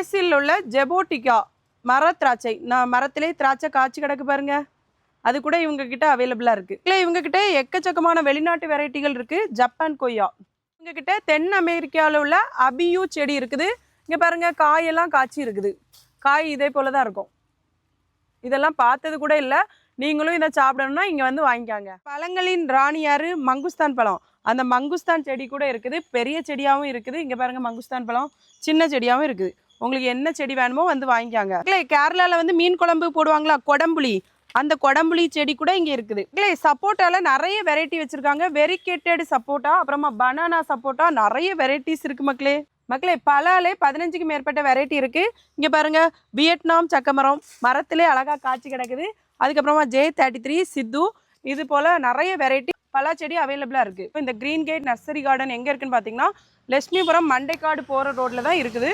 கேசில் உள்ள ஜெபோட்டிகா மர திராட்சை, நான் மரத்திலே திராட்சை காய்ச்சி கிடக்கு பாருங்க, அது கூட இவங்க கிட்ட அவைலபிளா இருக்கு. இல்லை இவங்க கிட்ட எக்கச்சக்கமான வெளிநாட்டு வெரைட்டிகள் இருக்கு. ஜப்பான் கொய்யா, இவங்க கிட்ட தென் அமெரிக்காவில் உள்ள அபியூ செடி இருக்குது. இங்க பாருங்க காயெல்லாம் காய்ச்சி இருக்குது. காய் இதே போலதான் இருக்கும். இதெல்லாம் பார்த்தது கூட இல்லை. நீங்களும் இதை சாப்பிடணும்னா இங்க வந்து வாங்கிக்காங்க. பழங்களின் ராணியாரு மங்குஸ்தான் பழம். அந்த மங்குஸ்தான் செடி கூட இருக்குது. பெரிய செடியாகவும் இருக்குது. இங்க பாருங்க மங்குஸ்தான் பழம் சின்ன செடியாகவும் இருக்குது. உங்களுக்கு என்ன செடி வேணுமோ வந்து வாங்கிக்காங்க. இல்லை கேரளால வந்து மீன் குழம்பு போடுவாங்களா கொடம்புளி, அந்த கொடம்புளி செடி கூட இங்கே இருக்குது. இல்லை சப்போட்டால நிறைய வெரைட்டி வச்சிருக்காங்க. வெரிகேட்டட் சப்போட்டா, அப்புறமா பனானா சப்போட்டா, நிறைய வெரைட்டிஸ் இருக்கு மக்களே. மக்களே பலாலே 15க்கு மேற்பட்ட வெரைட்டி இருக்கு. இங்க பாருங்க வியட்நாம் சக்கமரம் மரத்திலே அழகா காய்ச்சி கிடக்குது. அதுக்கப்புறமா J33 சித்து, இது போல நிறைய வெரைட்டி பலா செடி அவைலபிளா இருக்கு. இந்த கிரீன் கேட் நர்சரி கார்டன் எங்க இருக்குன்னு பாத்தீங்கன்னா லட்சுமிபுரம் மண்டைக்காடு போற ரோட்ல தான் இருக்குது.